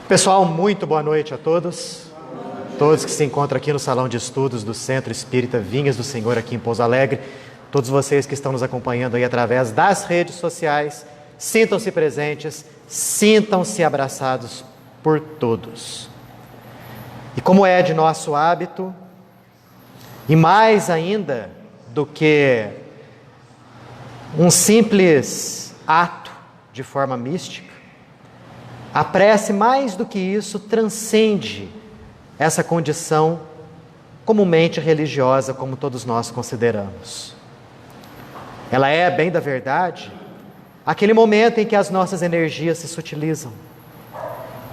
Pessoal, muito boa noite a todos. Todos que se encontram aqui no Salão de Estudos do Centro Espírita Vinhas do Senhor aqui em Pouso Alegre. Todos vocês que estão nos acompanhando aí através das redes sociais. Sintam-se presentes, sintam-se abraçados por todos. E como é de nosso hábito, e mais ainda do que um simples ato de forma mística, a prece, mais do que isso, transcende essa condição comumente religiosa, como todos nós consideramos. Ela é, bem da verdade, aquele momento em que as nossas energias se sutilizam,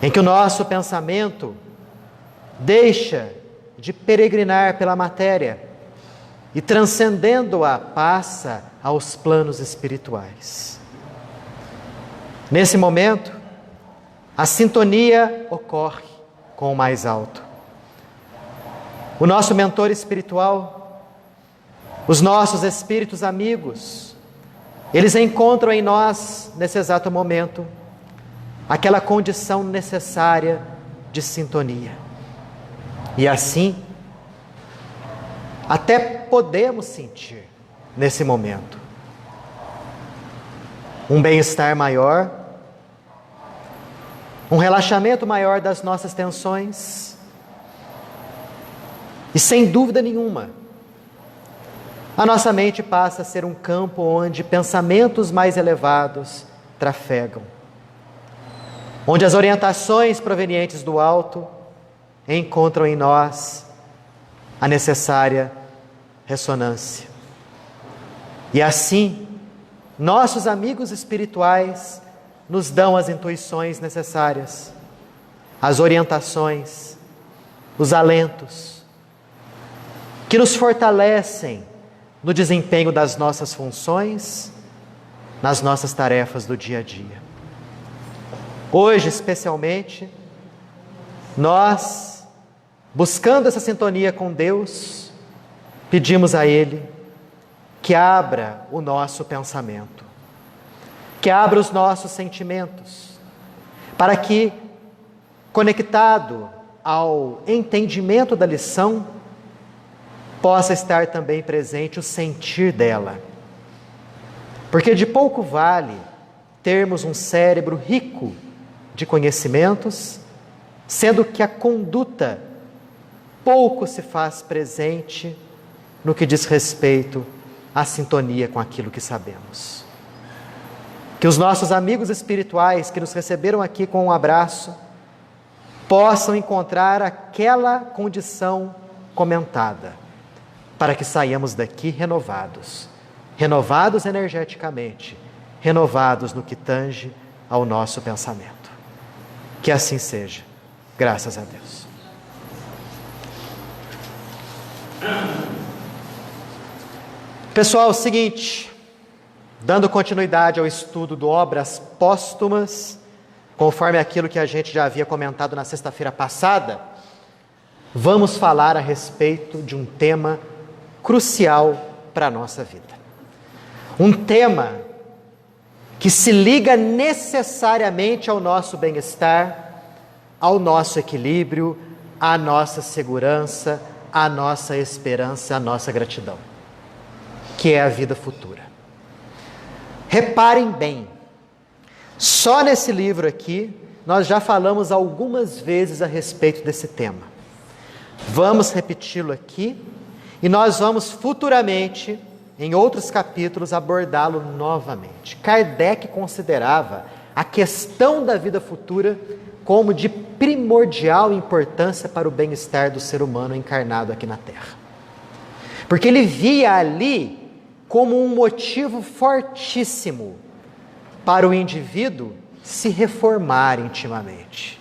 em que o nosso pensamento deixa de peregrinar pela matéria e, transcendendo-a, passa aos planos espirituais. Nesse momento, a sintonia ocorre com o mais alto. O nosso mentor espiritual, os nossos espíritos amigos, eles encontram em nós, nesse exato momento, aquela condição necessária de sintonia. E assim, até podemos sentir, nesse momento, um bem-estar maior, um relaxamento maior das nossas tensões. E sem dúvida nenhuma, a nossa mente passa a ser um campo onde pensamentos mais elevados trafegam, onde as orientações provenientes do alto encontram em nós a necessária ressonância. E assim, nossos amigos espirituais nos dão as intuições necessárias, as orientações, os alentos, que nos fortalecem no desempenho das nossas funções, nas nossas tarefas do dia a dia. Hoje, especialmente, nós, buscando essa sintonia com Deus, pedimos a Ele que abra o nosso pensamento, que abra os nossos sentimentos, para que, conectado ao entendimento da lição, possa estar também presente o sentir dela. Porque de pouco vale termos um cérebro rico de conhecimentos, sendo que a conduta pouco se faz presente no que diz respeito à sintonia com aquilo que sabemos. Que os nossos amigos espirituais que nos receberam aqui com um abraço possam encontrar aquela condição comentada, para que saiamos daqui renovados, renovados energeticamente, renovados no que tange ao nosso pensamento. Que assim seja, graças a Deus. Pessoal, é o seguinte, dando continuidade ao estudo do Obras Póstumas, conforme aquilo que a gente já havia comentado na sexta-feira passada, vamos falar a respeito de um tema crucial para a nossa vida. Um tema que se liga necessariamente ao nosso bem-estar, ao nosso equilíbrio, à nossa segurança, à nossa esperança, à nossa gratidão, que é a vida futura. Reparem bem, só nesse livro aqui, nós já falamos algumas vezes a respeito desse tema. Vamos repeti-lo aqui e nós vamos futuramente, em outros capítulos, abordá-lo novamente. Kardec considerava a questão da vida futura como de primordial importância para o bem-estar do ser humano encarnado aqui na Terra. Porque ele via ali como um motivo fortíssimo para o indivíduo se reformar intimamente,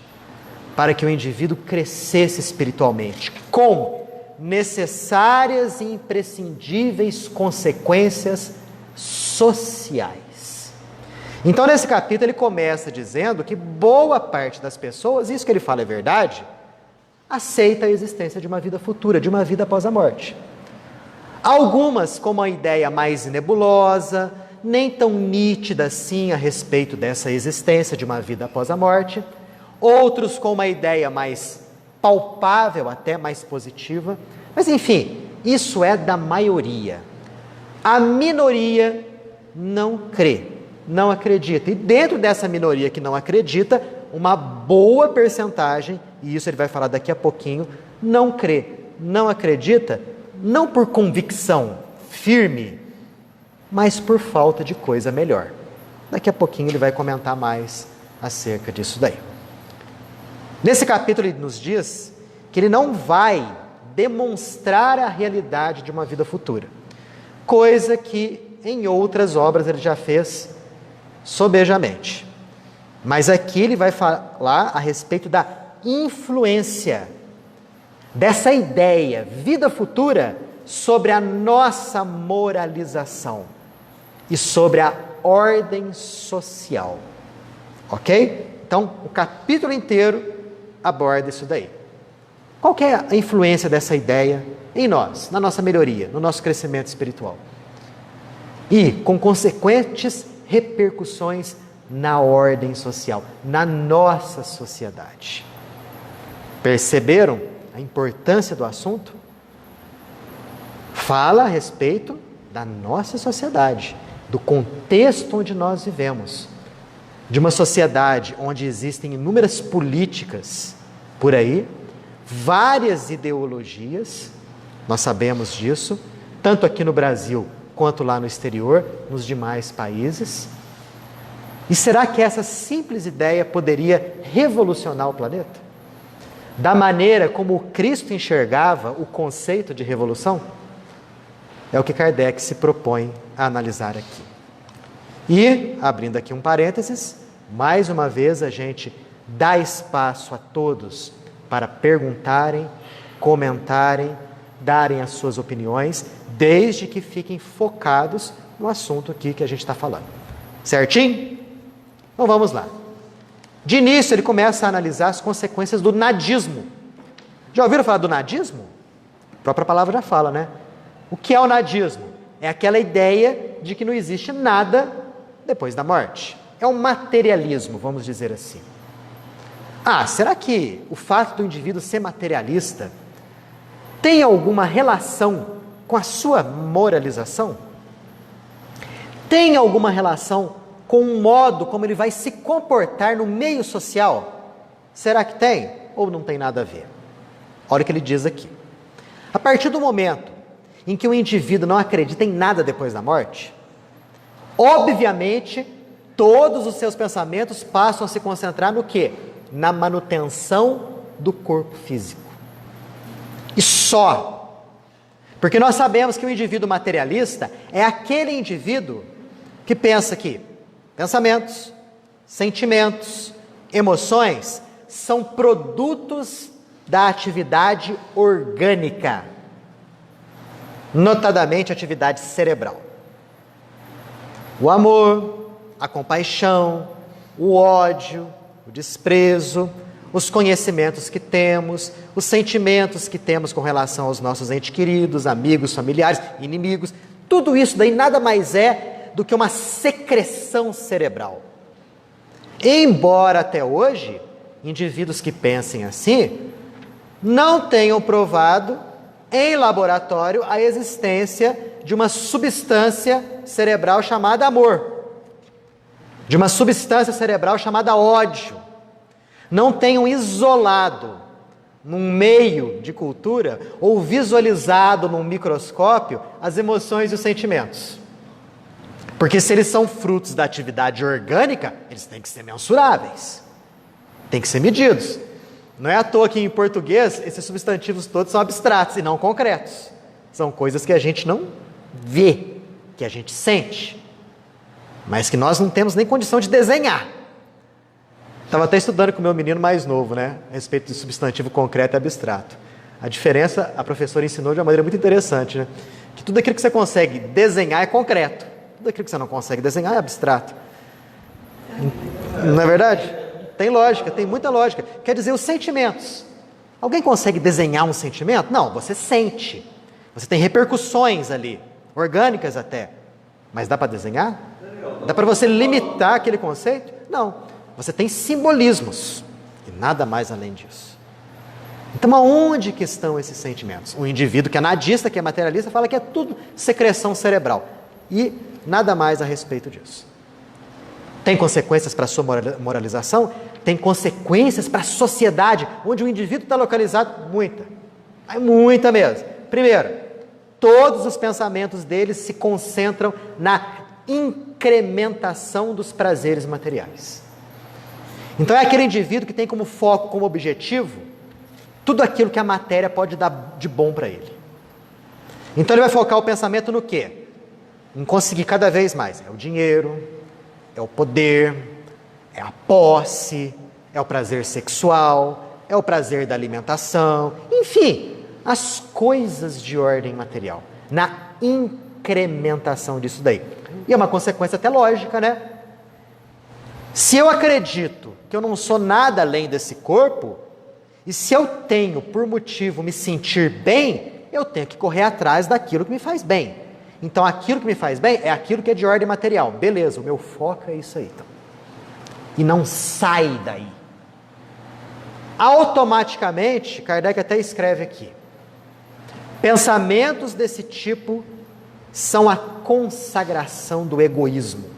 para que o indivíduo crescesse espiritualmente, com necessárias e imprescindíveis consequências sociais. Então, nesse capítulo, ele começa dizendo que boa parte das pessoas, isso que ele fala é verdade, aceita a existência de uma vida futura, de uma vida após a morte. Algumas com uma ideia mais nebulosa, nem tão nítida assim a respeito dessa existência de uma vida após a morte. outros com uma ideia mais palpável, até mais positiva. Mas enfim, isso é da maioria. A minoria não crê, não acredita. E dentro dessa minoria que não acredita, uma boa percentagem, e isso ele vai falar daqui a pouquinho, não crê, não acredita, não por convicção firme, mas por falta de coisa melhor. Daqui a pouquinho ele vai comentar mais acerca disso daí. Nesse capítulo ele nos diz que ele não vai demonstrar a realidade de uma vida futura, coisa que em outras obras ele já fez sobejamente. Mas aqui ele vai falar a respeito da influência dessa ideia, vida futura, sobre a nossa moralização e sobre a ordem social. Ok? Então, o capítulo inteiro aborda isso daí. Qual que é a influência dessa ideia em nós, na nossa melhoria, no nosso crescimento espiritual? E com consequentes repercussões na ordem social, na nossa sociedade. Perceberam a importância do assunto? Fala a respeito da nossa sociedade, do contexto onde nós vivemos, de uma sociedade onde existem inúmeras políticas por aí, várias ideologias, nós sabemos disso, tanto aqui no Brasil quanto lá no exterior, nos demais países. E será que essa simples ideia poderia revolucionar o planeta? Da maneira como Cristo enxergava o conceito de revolução? É o que Kardec se propõe a analisar aqui. E, abrindo aqui um parênteses, mais uma vez a gente dá espaço a todos para perguntarem, comentarem, darem as suas opiniões, desde que fiquem focados no assunto aqui que a gente está falando. Certinho? Então vamos lá. De início ele começa a analisar as consequências do nadismo. Já ouviram falar do nadismo? A própria palavra já fala, né? O que é o nadismo? É aquela ideia de que não existe nada depois da morte. É um materialismo, vamos dizer assim. Será que o fato do indivíduo ser materialista tem alguma relação com a sua moralização? Tem alguma relação com o modo como ele vai se comportar no meio social? Será que tem? Ou não tem nada a ver? Olha o que ele diz aqui. A partir do momento em que o indivíduo não acredita em nada depois da morte, obviamente, todos os seus pensamentos passam a se concentrar no quê? Na manutenção do corpo físico. E só. Porque nós sabemos que o indivíduo materialista é aquele indivíduo que pensa que pensamentos, sentimentos, emoções são produtos da atividade orgânica, notadamente atividade cerebral. O amor, a compaixão, o ódio, o desprezo, os conhecimentos que temos, os sentimentos que temos com relação aos nossos entes queridos, amigos, familiares, inimigos, tudo isso daí nada mais é do que uma secreção cerebral. Embora até hoje, indivíduos que pensem assim, não tenham provado em laboratório a existência de uma substância cerebral chamada amor, de uma substância cerebral chamada ódio. Não tenham isolado num meio de cultura ou visualizado num microscópio as emoções e os sentimentos. Porque se eles são frutos da atividade orgânica, eles têm que ser mensuráveis, têm que ser medidos. Não é à toa que em português esses substantivos todos são abstratos e não concretos. São coisas que a gente não vê, que a gente sente, mas que nós não temos nem condição de desenhar. Estava até estudando com o meu menino mais novo, né, a respeito de substantivo concreto e abstrato. A diferença, a professora ensinou de uma maneira muito interessante, né, que tudo aquilo que você consegue desenhar é concreto, tudo aquilo que você não consegue desenhar é abstrato. Não é verdade? Tem lógica, tem muita lógica. Quer dizer, os sentimentos. Alguém consegue desenhar um sentimento? Não, você sente. Você tem repercussões ali, orgânicas até. Mas dá para desenhar? Dá para você limitar aquele conceito? Não. Você tem simbolismos. e nada mais além disso. Então, aonde que estão esses sentimentos? O indivíduo que é nadista, que é materialista, fala que é tudo secreção cerebral. E nada mais a respeito disso. Tem consequências para a sua moralização? Tem consequências para a sociedade, onde o indivíduo está localizado? Muita mesmo. Primeiro, todos os pensamentos deles se concentram na incrementação dos prazeres materiais. Então é aquele indivíduo que tem como foco, como objetivo, tudo aquilo que a matéria pode dar de bom para ele. Então ele vai focar o pensamento no quê? Em conseguir cada vez mais. É o dinheiro, é o poder, é a posse, é o prazer sexual, é o prazer da alimentação, enfim, as coisas de ordem material, na incrementação disso daí. E é uma consequência até lógica, né? Se eu acredito que eu não sou nada além desse corpo, e se eu tenho, por motivo, me sentir bem, eu tenho que correr atrás daquilo que me faz bem. Então, aquilo que me faz bem é aquilo que é de ordem material. Beleza, o meu foco é isso aí. Então. E não sai daí. Automaticamente, Kardec até escreve aqui, pensamentos desse tipo são a consagração do egoísmo.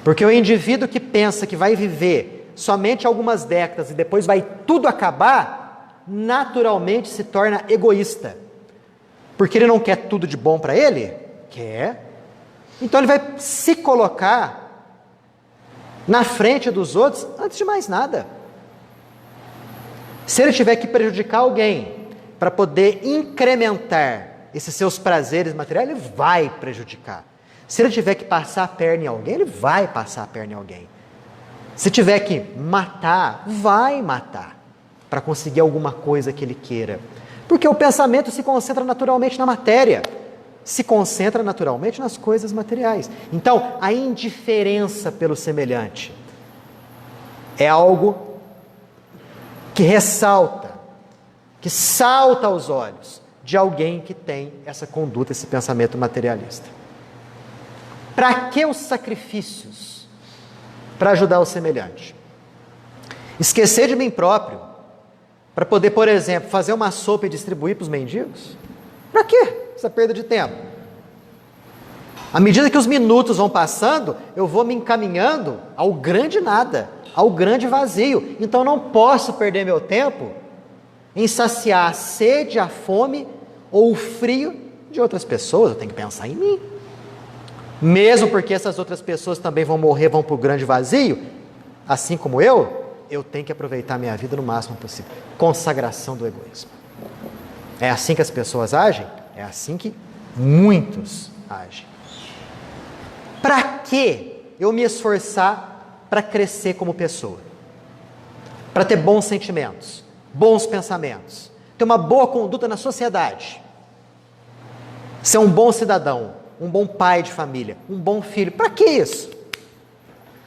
Porque o indivíduo que pensa que vai viver somente algumas décadas e depois vai tudo acabar, naturalmente se torna egoísta. Porque ele não quer tudo de bom para ele? Quer. Então ele vai se colocar na frente dos outros antes de mais nada. Se ele tiver que prejudicar alguém para poder incrementar esses seus prazeres materiais, ele vai prejudicar. Se ele tiver que passar a perna em alguém, ele vai passar a perna em alguém. Se tiver que matar, vai matar para conseguir alguma coisa que ele queira. Porque o pensamento se concentra naturalmente na matéria, se concentra naturalmente nas coisas materiais. Então, a indiferença pelo semelhante é algo que ressalta, que salta aos olhos de alguém que tem essa conduta, esse pensamento materialista. Para que os sacrifícios? Para ajudar o semelhante. Esquecer de mim próprio, para poder, por exemplo, fazer uma sopa e distribuir para os mendigos? Para quê? Essa perda de tempo. À medida que os minutos vão passando, eu vou me encaminhando ao grande nada, ao grande vazio. Então eu não posso perder meu tempo em saciar a sede, a fome ou o frio de outras pessoas. Eu tenho que pensar em mim. Mesmo porque essas outras pessoas também vão morrer, vão para o grande vazio, assim como eu tenho que aproveitar a minha vida no máximo possível. Consagração do egoísmo. É assim que as pessoas agem? É assim que muitos agem. Para que eu me esforçar para crescer como pessoa? Para ter bons sentimentos, bons pensamentos, ter uma boa conduta na sociedade, ser um bom cidadão, um bom pai de família, um bom filho. Para que isso?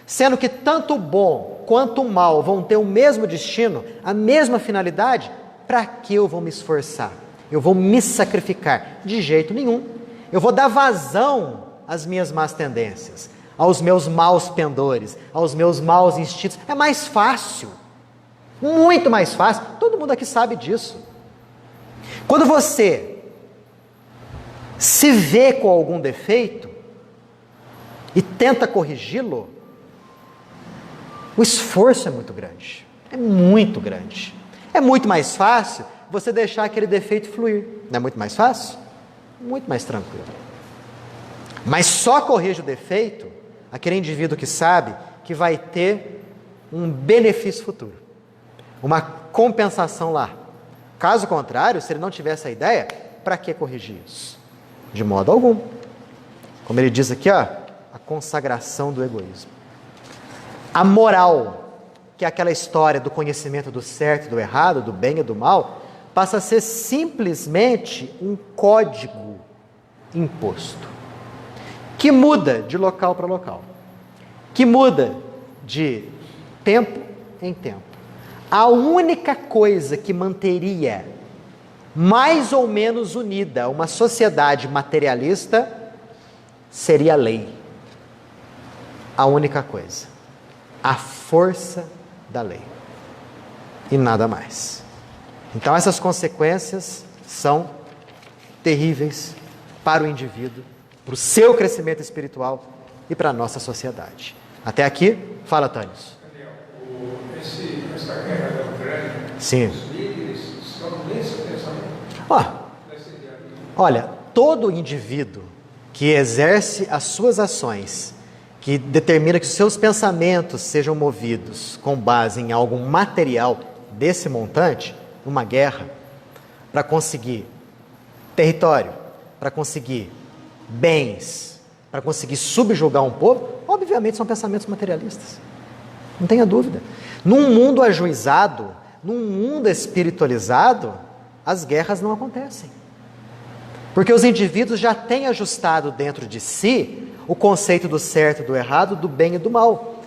Sendo que tanto o bom quanto o mal vão ter o mesmo destino, a mesma finalidade, para que eu vou me esforçar? Eu vou me sacrificar? De jeito nenhum. Eu vou dar vazão às minhas más tendências, aos meus maus pendores, aos meus maus instintos. É mais fácil, muito mais fácil. Todo mundo aqui sabe disso. Quando você se vê com algum defeito e tenta corrigi-lo, o esforço é muito grande. É muito grande. É muito mais fácil você deixar aquele defeito fluir. Não é muito mais fácil? Muito mais tranquilo. Mas só corrige o defeito aquele indivíduo que sabe que vai ter um benefício futuro, uma compensação lá. Caso contrário, se ele não tiver essa ideia, para que corrigir isso? De modo algum. Como ele diz aqui, ó, a consagração do egoísmo. A moral, que é aquela história do conhecimento do certo e do errado, do bem e do mal, passa a ser simplesmente um código imposto, que muda de local para local, que muda de tempo em tempo. A única coisa que manteria mais ou menos unida uma sociedade materialista seria a lei. A única coisa. A força da lei. e nada mais. Então essas consequências são terríveis para o indivíduo, para o seu crescimento espiritual e para a nossa sociedade. Até aqui, fala, Tânis. Essa guerra da Ucrânia, Sim. os líderes estão nesse pensamento. Olha, todo indivíduo que exerce as suas ações, que determina que os seus pensamentos sejam movidos com base em algo material desse montante, numa guerra, para conseguir território, para conseguir bens, para conseguir subjugar um povo, obviamente são pensamentos materialistas. Não tenha dúvida. Num mundo ajuizado, num mundo espiritualizado, as guerras não acontecem. Porque os indivíduos já têm ajustado dentro de si o conceito do certo e do errado, do bem e do mal.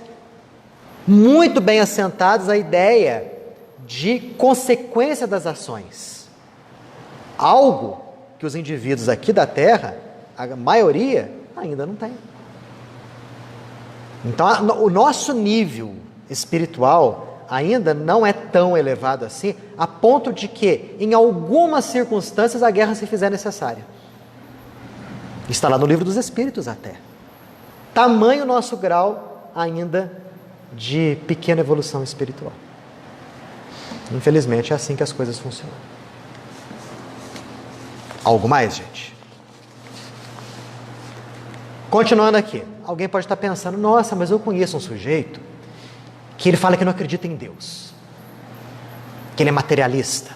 Muito bem assentados a ideia de consequência das ações. Algo que os indivíduos aqui da Terra, a maioria, ainda não tem. Então, o nosso nível espiritual ainda não é tão elevado assim, a ponto de que, em algumas circunstâncias, a guerra se fizer necessária. Está lá no Livro dos Espíritos até. Tamanho nosso grau ainda de pequena evolução espiritual. Infelizmente é assim que as coisas funcionam. Algo mais, gente? Continuando aqui, alguém pode estar pensando, nossa, mas eu conheço um sujeito que ele fala que não acredita em Deus, que ele é materialista,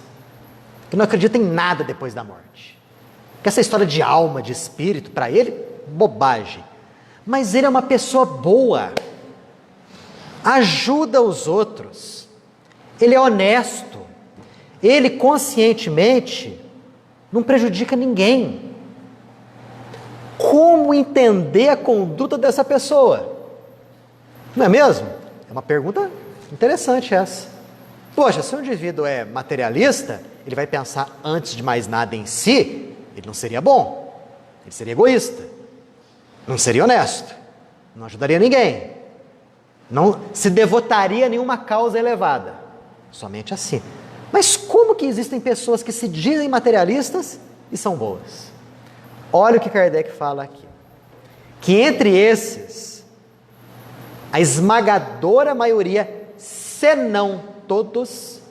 que não acredita em nada depois da morte, que essa história de alma, de espírito, para ele, bobagem. Mas ele é uma pessoa boa, ajuda os outros, ele é honesto, ele conscientemente não prejudica ninguém. Como entender a conduta dessa pessoa? Não é mesmo? É uma pergunta interessante essa. Poxa, se um indivíduo é materialista, ele vai pensar antes de mais nada em si, ele não seria bom, ele seria egoísta, não seria honesto, não ajudaria ninguém, não se devotaria a nenhuma causa elevada, somente assim. Mas como que existem pessoas que se dizem materialistas e são boas? Olha o que Kardec fala aqui, que entre esses, a esmagadora maioria, se não todos,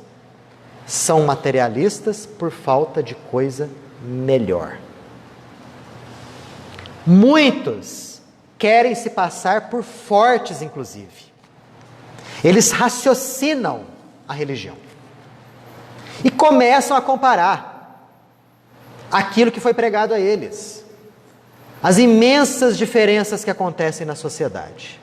são materialistas por falta de coisa melhor. Muitos querem se passar por fortes, inclusive. Eles raciocinam a religião e começam a comparar aquilo que foi pregado a eles, as imensas diferenças que acontecem na sociedade.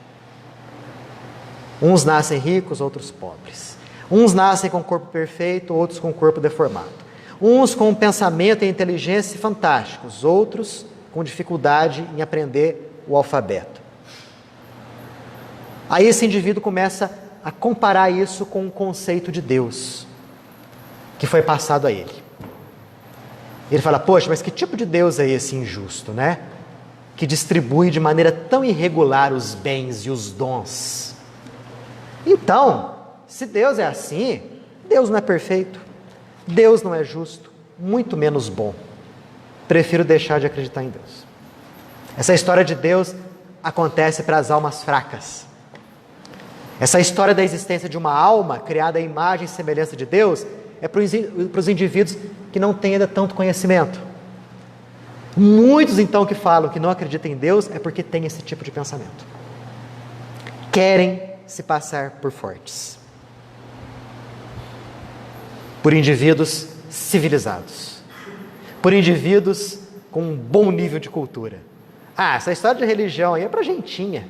Uns nascem ricos, outros pobres. Uns nascem com corpo perfeito, outros com corpo deformado. Uns com um pensamento e inteligência fantásticos, outros com dificuldade em aprender o alfabeto. Aí esse indivíduo começa a comparar isso com o conceito de Deus que foi passado a ele. Ele fala, poxa, mas que tipo de Deus é esse injusto, né? Que distribui de maneira tão irregular os bens e os dons. Então, se Deus é assim, Deus não é perfeito, Deus não é justo, muito menos bom. Prefiro deixar de acreditar em Deus. Essa história de Deus acontece para as almas fracas. Essa história da existência de uma alma criada à imagem e semelhança de Deus é para os indivíduos que não têm ainda tanto conhecimento. Muitos, então, que falam que não acreditam em Deus é porque têm esse tipo de pensamento. Querem se passar por fortes. Por indivíduos civilizados. Por indivíduos com um bom nível de cultura. Ah, essa história de religião aí é para gentinha.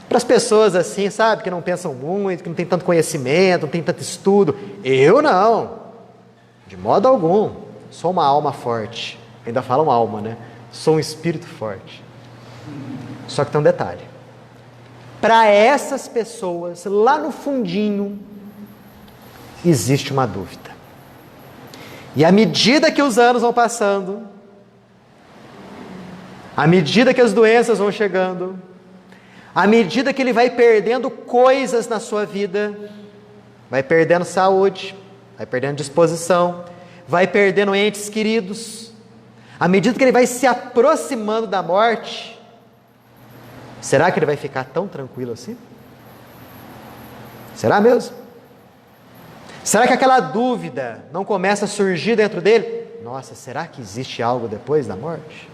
Para as pessoas assim, sabe, que não pensam muito, que não tem tanto conhecimento, não tem tanto estudo. Eu não, de modo algum. Sou uma alma forte. Ainda falam alma, né? Sou um espírito forte. Só que tem um detalhe. Para essas pessoas, lá no fundinho, existe uma dúvida. E à medida que os anos vão passando, à medida que as doenças vão chegando, à medida que ele vai perdendo coisas na sua vida, vai perdendo saúde, vai perdendo disposição, vai perdendo entes queridos. À medida que ele vai se aproximando da morte, será que ele vai ficar tão tranquilo assim? Será mesmo? Será que aquela dúvida não começa a surgir dentro dele? Nossa, será que existe algo depois da morte?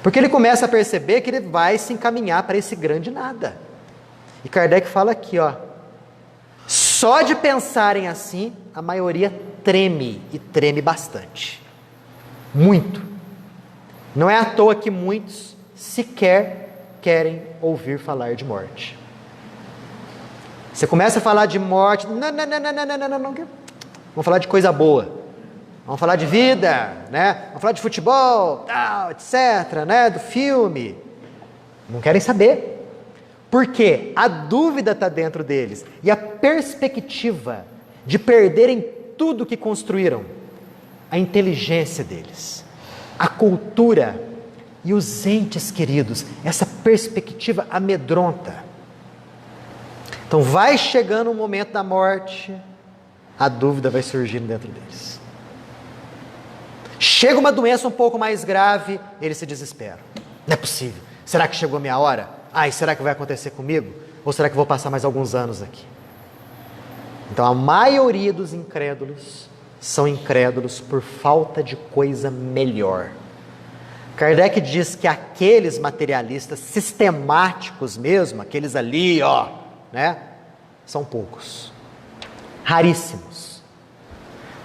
Porque ele começa a perceber que ele vai se encaminhar para esse grande nada. E Kardec fala aqui, ó, só de pensarem assim, a maioria treme, e treme bastante. Muito. Não é à toa que muitos sequer querem ouvir falar de morte. Você começa a falar de morte, não. Vamos falar de coisa boa. Vamos falar de vida, né? Vamos falar de futebol, tal, etc, né? Do filme. Não querem saber. Por quê? A dúvida está dentro deles. E a perspectiva de perderem tudo que construíram. A inteligência deles. A cultura e os entes queridos. Essa perspectiva amedronta. Então vai chegando o momento da morte, a dúvida vai surgindo dentro deles. Chega uma doença um pouco mais grave, eles se desesperam. Não é possível. Será que chegou a minha hora? Ai, será que vai acontecer comigo? Ou será que vou passar mais alguns anos aqui? Então a maioria dos incrédulos são incrédulos por falta de coisa melhor. Kardec diz que aqueles materialistas sistemáticos mesmo, aqueles ali, ó, né, são poucos. Raríssimos.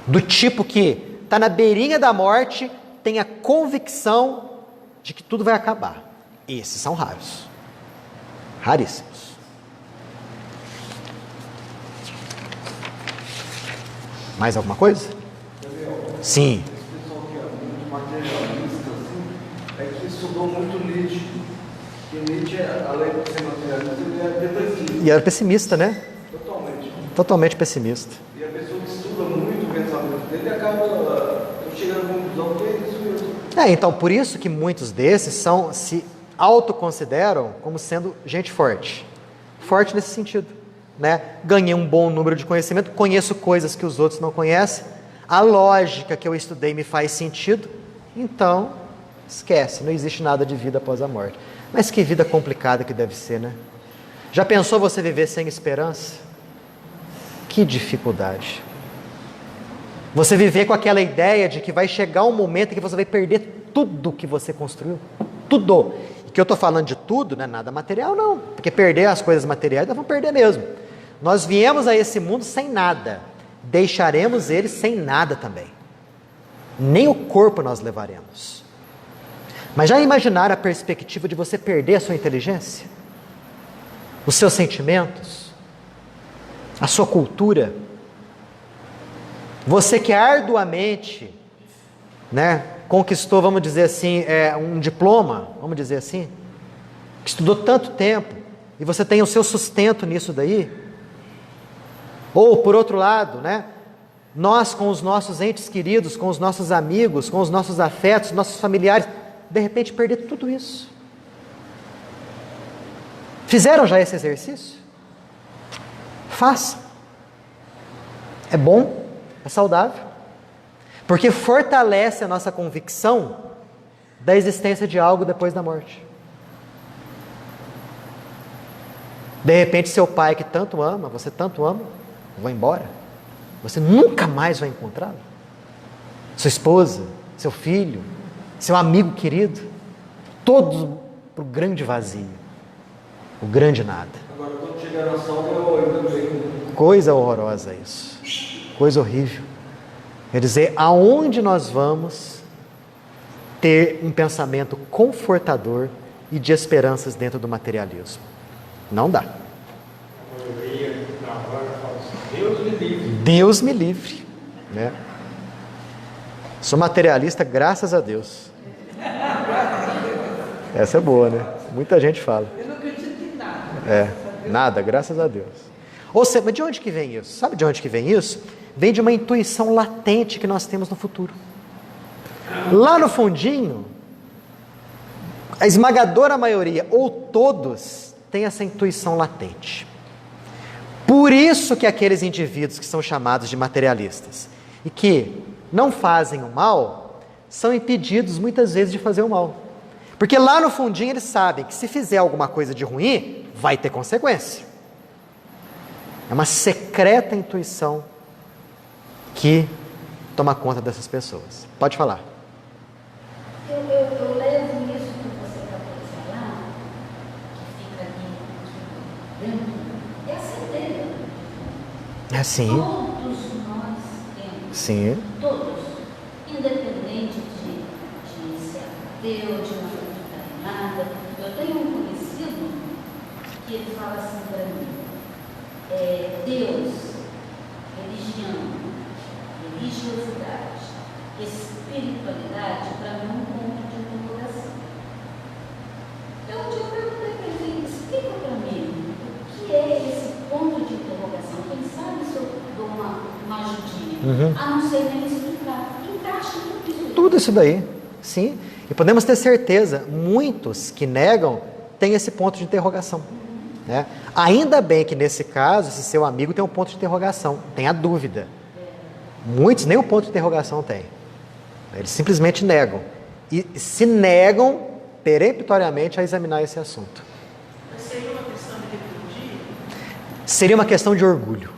Do tipo que está na beirinha da morte, tem a convicção de que tudo vai acabar. Esses são raros. Raríssimos. Mais alguma coisa? Sim. Esse pessoal que é muito materialista, assim, é que estudou muito Nietzsche. Porque Nietzsche, além de ser materialista, ele é depressivo. E era pessimista, né? Totalmente. Totalmente pessimista. E a pessoa que estuda muito o pensamento dele acaba chegando à conclusão que é isso mesmo. Então, por isso que muitos desses se autoconsideram como sendo gente forte. Forte nesse sentido, né? Ganhei um bom número de conhecimento, conheço coisas que os outros não conhecem, a lógica que eu estudei me faz sentido, então, esquece, não existe nada de vida após a morte. Mas que vida complicada que deve ser, né? Já pensou você viver sem esperança? Que dificuldade. Você viver com aquela ideia de que vai chegar um momento em que você vai perder tudo que você construiu. Tudo. E que eu estou falando de tudo, não é nada material não. Porque perder as coisas materiais, nós vamos perder mesmo. Nós viemos a esse mundo sem nada. Deixaremos ele sem nada também. Nem o corpo nós levaremos. Mas já imaginaram a perspectiva de você perder a sua inteligência? Os seus sentimentos? A sua cultura? Você que arduamente, né, conquistou, vamos dizer assim, um diploma, vamos dizer assim, que estudou tanto tempo, e você tem o seu sustento nisso daí. Ou, por outro lado, né, nós com os nossos entes queridos, com os nossos amigos, com os nossos afetos, nossos familiares, de repente perder tudo isso. Fizeram já esse exercício? Façam. É bom, é saudável, porque fortalece a nossa convicção da existência de algo depois da morte. De repente seu pai que tanto ama, você tanto ama, vai embora. Você nunca mais vai encontrá-lo. Sua esposa, seu filho, seu amigo querido, todos para o grande vazio, o grande nada. Agora, quando chegar na salva, eu ainda tenho. Coisa horrorosa isso, coisa horrível. Quer dizer, aonde nós vamos ter um pensamento confortador e de esperanças dentro do materialismo? Não dá. Deus me livre. Deus me livre, né? Sou materialista, graças a Deus. Essa é boa, né? Muita gente fala. Eu não acredito em nada. Nada, graças a Deus. Ou seja, mas de onde que vem isso? Sabe de onde que vem isso? Vem de uma intuição latente que nós temos no futuro. Lá no fundinho, a esmagadora maioria, ou todos, tem essa intuição latente. Por isso que aqueles indivíduos que são chamados de materialistas e que não fazem o mal, são impedidos muitas vezes de fazer o mal. Porque lá no fundinho eles sabem que se fizer alguma coisa de ruim, vai ter consequência. É uma secreta intuição que toma conta dessas pessoas. Pode falar. Eu levo isso que você acabou de falar, que fica ali dentro, é a certeza. É sim. Todos nós temos. Sim. Todos. Independente de ser ateu, de não acreditar em nada. Eu tenho um conhecido que ele fala assim para mim, Deus, religião, religiosidade, espiritualidade, para mim é um ponto de interrogação. Então, eu perguntei para ele, explica para mim, o que é esse ponto de interrogação? Quem sabe se eu dou uma ajudinha? A não ser nem explicar. Encaixa tudo isso. Tudo isso daí, sim. E podemos ter certeza, muitos que negam têm esse ponto de interrogação. Né? Ainda bem que nesse caso, esse seu amigo tem um ponto de interrogação, tem a dúvida. Muitos nem o ponto de interrogação têm. Eles simplesmente negam. E se negam peremptoriamente a examinar esse assunto. Mas seria uma questão de rebeldia? Seria uma questão de orgulho.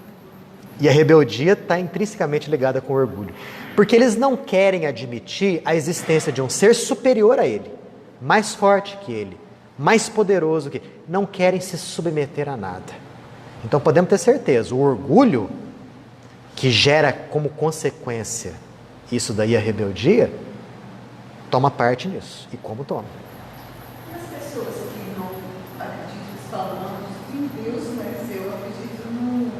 E a rebeldia está intrinsecamente ligada com o orgulho. Porque eles não querem admitir a existência de um ser superior a ele, mais forte que ele, mais poderoso que ele. Não querem se submeter a nada. Então podemos ter certeza, o orgulho que gera como consequência isso daí, a rebeldia, toma parte nisso. E como toma? As pessoas que não acreditam, falando em Deus, mas eu acredito no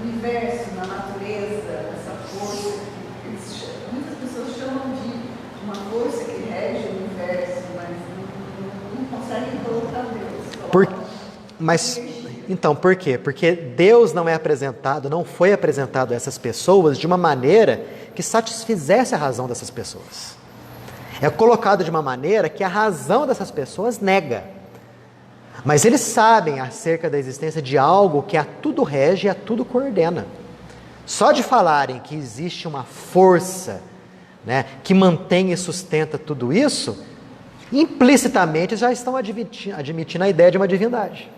universo, na natureza, nessa força que muitas pessoas chamam de uma força que rege o universo, mas não conseguem colocar Deus. Então, por quê? Porque Deus não foi apresentado a essas pessoas de uma maneira que satisfizesse a razão dessas pessoas. É colocado de uma maneira que a razão dessas pessoas nega. Mas eles sabem acerca da existência de algo que a tudo rege e a tudo coordena. Só de falarem que existe uma força, né, que mantém e sustenta tudo isso, implicitamente já estão admitindo a ideia de uma divindade.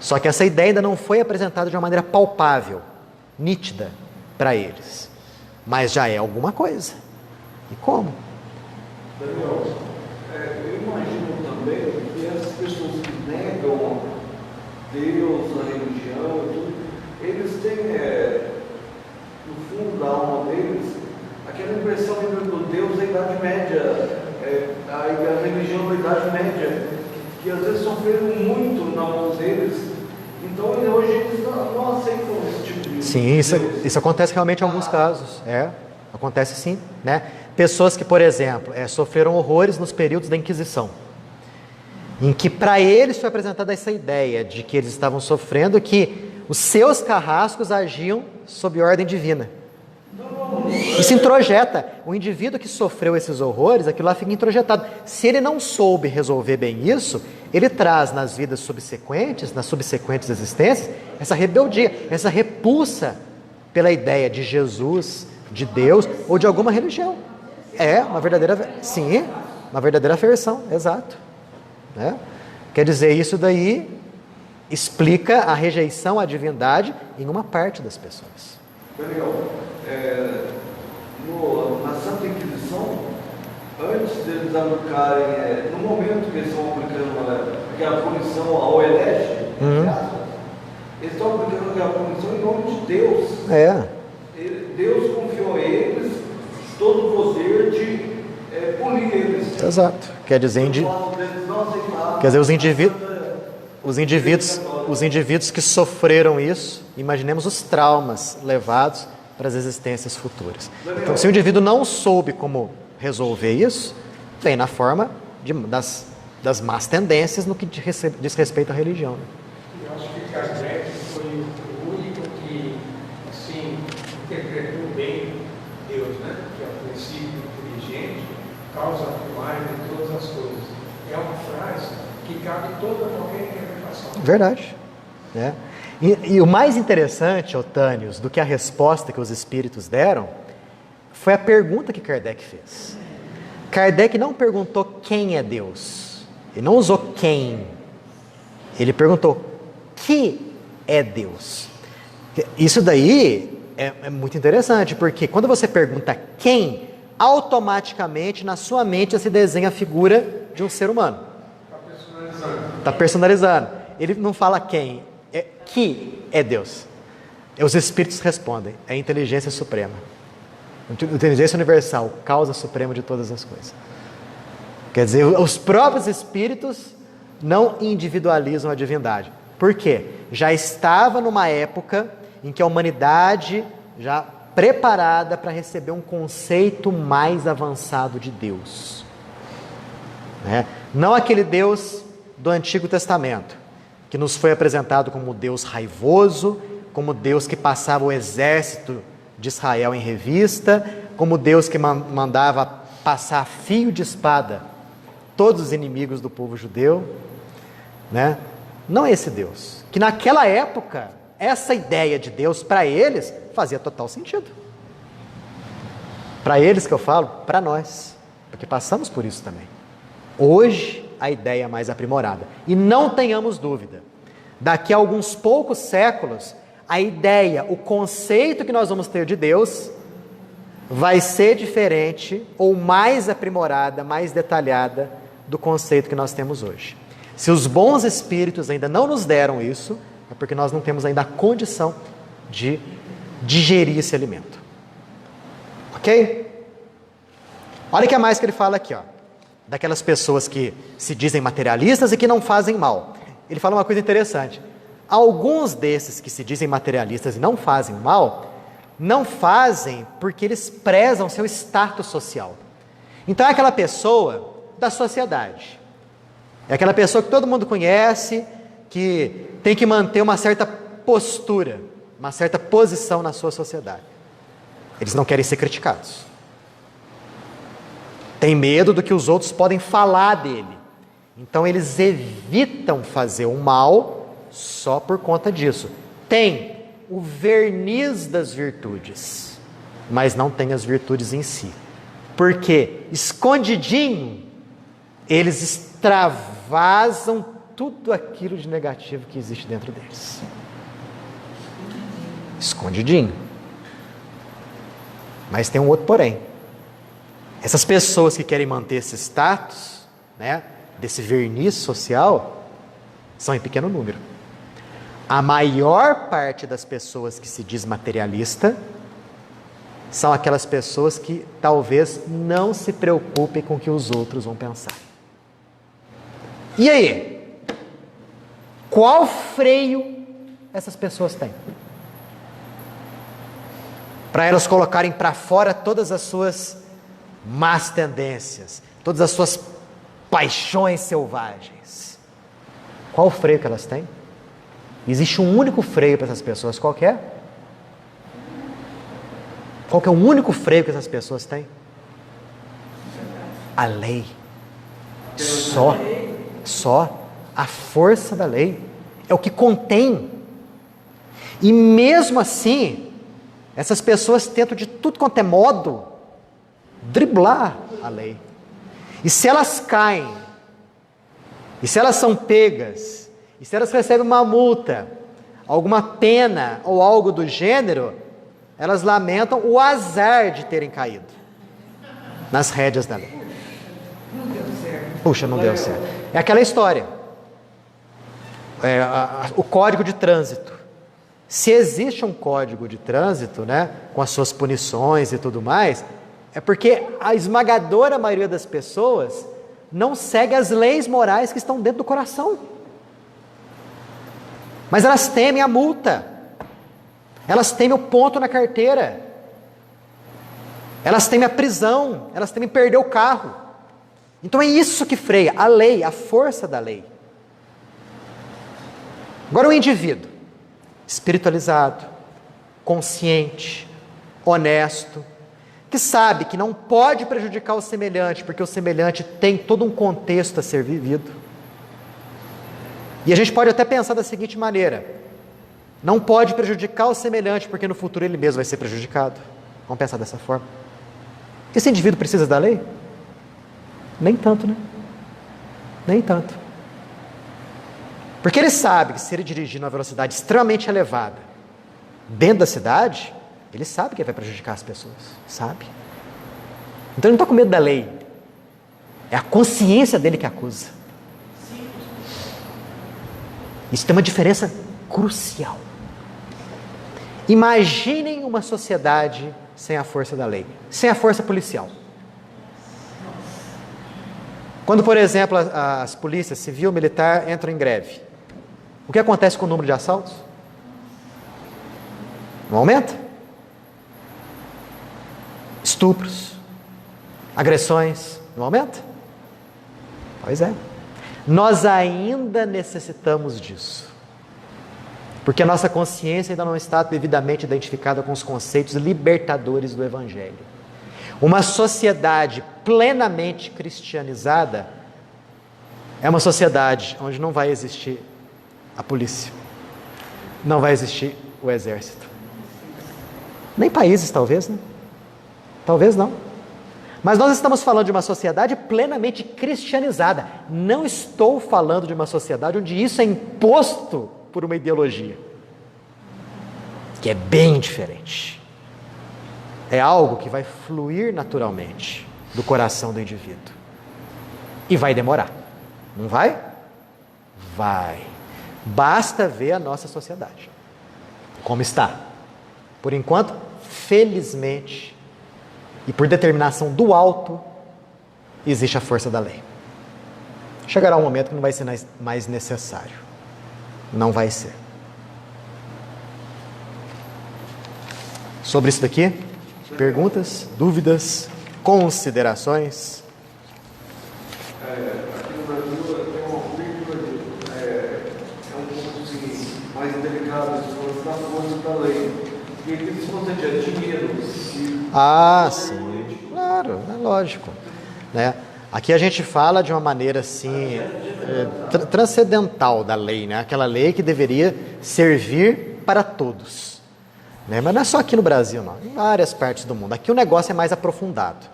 Só que essa ideia ainda não foi apresentada de uma maneira palpável, nítida para eles. Mas já é alguma coisa. E como? Daniel, eu imagino também que as pessoas que negam Deus, a religião e tudo, eles têm, no fundo da alma deles, aquela impressão do Deus da Idade Média, a religião da Idade Média, que às vezes sofreram muito na mão deles, então hoje eles não aceitam esse tipo de... Sim, isso acontece realmente em alguns casos, acontece sim, né? Pessoas que, por exemplo, sofreram horrores nos períodos da Inquisição, em que para eles foi apresentada essa ideia de que eles estavam sofrendo, que os seus carrascos agiam sob ordem divina. Isso introjeta. O indivíduo que sofreu esses horrores, aquilo lá fica introjetado. Se ele não soube resolver bem isso, ele traz nas vidas subsequentes, nas subsequentes existências, essa rebeldia, essa repulsa pela ideia de Jesus, de Deus ou de alguma religião. Uma verdadeira aversão, exato. Quer dizer, isso daí explica a rejeição à divindade em uma parte das pessoas. Daniel, na Santa Inquisição, antes deles aplicarem, no momento que eles estão aplicando aquela punição ao herege, eles estão aplicando aquela punição em nome de Deus. Deus confiou a eles todo o poder de punir eles. Exato. Quer dizer, os indivíduos que sofreram isso, imaginemos os traumas levados para as existências futuras. Então, se o indivíduo não soube como resolver isso, vem na forma das más tendências no que diz respeito à religião. Eu acho que Kardec foi o único que, assim, interpretou bem Deus, né? Que é o princípio inteligente, causa primária de todas as coisas. É uma frase que cabe toda qualquer interpretação. Verdade. E o mais interessante, Otânios, do que a resposta que os espíritos deram, foi a pergunta que Kardec fez. Kardec não perguntou quem é Deus. Ele não usou quem. Ele perguntou que é Deus. Isso daí é muito interessante, porque quando você pergunta quem, automaticamente na sua mente se desenha a figura de um ser humano. Está personalizando. Ele não fala quem, é que é Deus. Os espíritos respondem, é a inteligência suprema. A inteligência universal, causa suprema de todas as coisas. Quer dizer, os próprios espíritos não individualizam a divindade. Por quê? Já estava numa época em que a humanidade já preparada para receber um conceito mais avançado de Deus. Não aquele Deus do Antigo Testamento, que nos foi apresentado como Deus raivoso, como Deus que passava o exército de Israel em revista, como Deus que mandava passar fio de espada todos os inimigos do povo judeu, Não é esse Deus, que naquela época, essa ideia de Deus para eles fazia total sentido. Para eles que eu falo, para nós, porque passamos por isso também. Hoje, a ideia é mais aprimorada. E não tenhamos dúvida, daqui a alguns poucos séculos, a ideia, o conceito que nós vamos ter de Deus vai ser diferente ou mais aprimorada, mais detalhada do conceito que nós temos hoje. Se os bons espíritos ainda não nos deram isso, é porque nós não temos ainda a condição de digerir esse alimento. Ok? Olha o que é mais que ele fala aqui, daquelas pessoas que se dizem materialistas e que não fazem mal. Ele fala uma coisa interessante. Alguns desses que se dizem materialistas e não fazem mal, não fazem porque eles prezam seu status social. Então é aquela pessoa da sociedade. É aquela pessoa que todo mundo conhece, que tem que manter uma certa postura, uma certa posição na sua sociedade. Eles não querem ser criticados. Tem medo do que os outros podem falar dele. Então eles evitam fazer o mal só por conta disso. Tem o verniz das virtudes, mas não tem as virtudes em si. Porque escondidinho, eles extravasam tudo aquilo de negativo que existe dentro deles. Escondidinho. Mas tem um outro porém. Essas pessoas que querem manter esse status, desse verniz social, são em pequeno número. A maior parte das pessoas que se diz materialista são aquelas pessoas que talvez não se preocupem com o que os outros vão pensar. E aí? Qual freio essas pessoas têm? Para elas colocarem para fora todas as suas más tendências, todas as suas paixões selvagens. Qual o freio que elas têm? Existe um único freio para essas pessoas, qual que é? Qual que é o único freio que essas pessoas têm? A lei. Só a força da lei. É o que contém. E mesmo assim, essas pessoas tentam de tudo quanto é modo driblar a lei. E se elas caem, e se elas são pegas, e se elas recebem uma multa, alguma pena ou algo do gênero, elas lamentam o azar de terem caído nas rédeas da lei. Não deu certo. Puxa, não deu certo. É aquela história. O código de trânsito. Se existe um código de trânsito, com as suas punições e tudo mais, é porque a esmagadora maioria das pessoas não segue as leis morais que estão dentro do coração. Mas elas temem a multa. Elas temem o ponto na carteira. Elas temem a prisão. Elas temem perder o carro. Então é isso que freia, a lei, a força da lei. Agora o indivíduo, espiritualizado, consciente, honesto, que sabe que não pode prejudicar o semelhante, porque o semelhante tem todo um contexto a ser vivido. E a gente pode até pensar da seguinte maneira: Não pode prejudicar o semelhante, porque no futuro ele mesmo vai ser prejudicado. Vamos pensar dessa forma. Esse indivíduo precisa da lei? Nem tanto, né? Nem tanto. Porque ele sabe que se ele dirigir numa velocidade extremamente elevada dentro da cidade, ele sabe que ele vai prejudicar as pessoas. Sabe? Então ele não está com medo da lei. É a consciência dele que acusa. Isso tem uma diferença crucial. Imaginem uma sociedade sem a força da lei, sem a força policial. Quando, por exemplo, as polícias civil e militar entram em greve, o que acontece com o número de assaltos? Não aumenta? Estupros, agressões, não aumenta? Pois é. Nós ainda necessitamos disso. Porque a nossa consciência ainda não está devidamente identificada com os conceitos libertadores do Evangelho. Uma sociedade plenamente cristianizada é uma sociedade onde não vai existir a polícia, não vai existir o exército. Nem países, talvez, né? Talvez não. Mas nós estamos falando de uma sociedade plenamente cristianizada. Não estou falando de uma sociedade onde isso é imposto por uma ideologia, que é bem diferente. É algo que vai fluir naturalmente do coração do indivíduo. E vai demorar. Não vai? Vai. Basta ver a nossa sociedade. Como está. Por enquanto, felizmente, e por determinação do alto, existe a força da lei. Chegará um momento que não vai ser mais necessário. Não vai ser. Sobre isso daqui, perguntas, dúvidas, considerações? Aqui no Brasil tem uma política, é um ponto assim, mais delicado, da força da lei. E aqui se você tiver dinheiro... Sim, claro, é lógico. Né? Aqui a gente fala de uma maneira assim, transcendental da lei, né? Aquela lei que deveria servir para todos. Né? Mas não é só aqui no Brasil, não. Em várias partes do mundo. Aqui o negócio é mais aprofundado.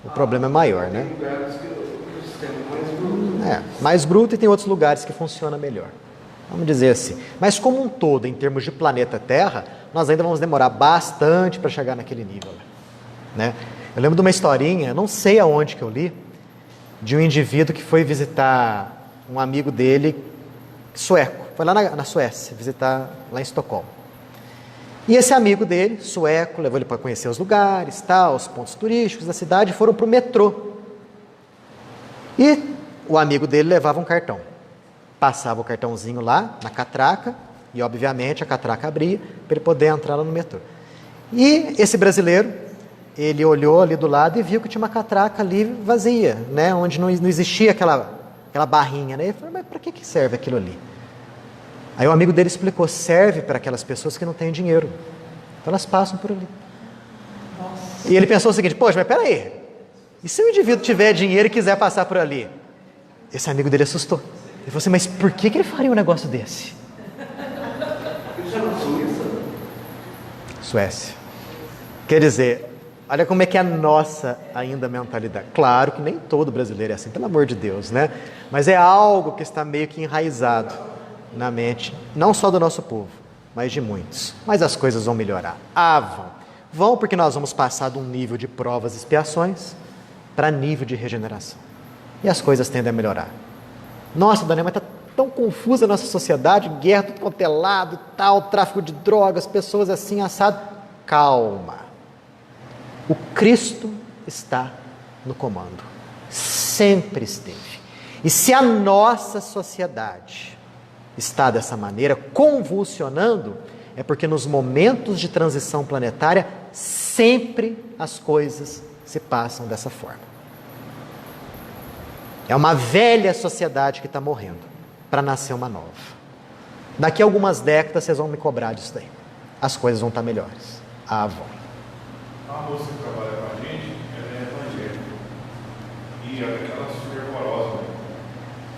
O problema é maior, né? Tem lugares que o sistema é mais bruto. Mais bruto, e tem outros lugares que funciona melhor. Vamos dizer assim. Mas como um todo, em termos de planeta Terra, nós ainda vamos demorar bastante para chegar naquele nível. Né? Eu lembro de uma historinha, não sei aonde que eu li, de um indivíduo que foi visitar um amigo dele, sueco. Foi lá na Suécia, visitar lá em Estocolmo. E esse amigo dele, sueco, levou ele para conhecer os lugares, os pontos turísticos da cidade, foram para o metrô. E o amigo dele levava um cartão. Passava o cartãozinho lá na catraca, e obviamente a catraca abria para ele poder entrar lá no metrô. E esse brasileiro, ele olhou ali do lado e viu que tinha uma catraca ali vazia, né? Onde não existia aquela barrinha. Né? Ele falou, mas para que serve aquilo ali? Aí o amigo dele explicou, serve para aquelas pessoas que não têm dinheiro. Então elas passam por ali. Nossa. E ele pensou o seguinte, poxa, mas peraí, e se o indivíduo tiver dinheiro e quiser passar por ali? Esse amigo dele assustou. Ele falou assim, mas por que ele faria um negócio desse? Isso é na Suíça? Suécia. Quer dizer, olha como é que é a nossa ainda mentalidade. Claro que nem todo brasileiro é assim, pelo amor de Deus, né? Mas é algo que está meio que enraizado na mente, não só do nosso povo, mas de muitos. Mas as coisas vão melhorar. Vão. Vão porque nós vamos passar de um nível de provas e expiações para nível de regeneração. E as coisas tendem a melhorar. Nossa, Daniel, mas está tão confusa a nossa sociedade, guerra, tudo quanto é lado, tráfico de drogas, pessoas assim, assado. Calma. O Cristo está no comando. Sempre esteve. E se a nossa sociedade está dessa maneira, convulsionando, é porque nos momentos de transição planetária, sempre as coisas se passam dessa forma. É uma velha sociedade que está morrendo, para nascer uma nova. Daqui a algumas décadas, vocês vão me cobrar disso daí. As coisas vão estar melhores. Vão. A moça que trabalha com a gente, ela é evangélica. E ela é aquela super horrorosa.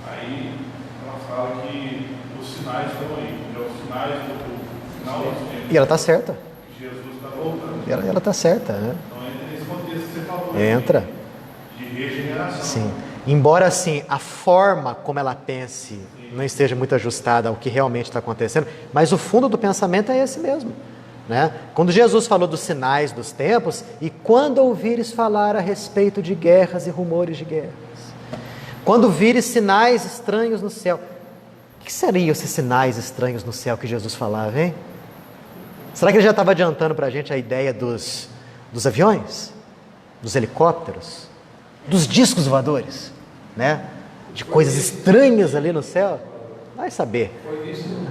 Aí ela fala que os sinais estão aí. Os sinais do final dos tempos. E ela está certa. Jesus está voltando. E ela está certa, né? Então entra nesse contexto que você falou. Entra. De regeneração. Sim. Embora, assim, a forma como ela pense não esteja muito ajustada ao que realmente está acontecendo, mas o fundo do pensamento é esse mesmo, né? Quando Jesus falou dos sinais dos tempos, e quando ouvires falar a respeito de guerras e rumores de guerras, quando vires sinais estranhos no céu, o que seriam esses sinais estranhos no céu que Jesus falava, hein? Será que ele já estava adiantando para a gente a ideia dos aviões, dos helicópteros, dos discos voadores, né? De coisas estranhas ali no céu? Vai saber. Foi visto um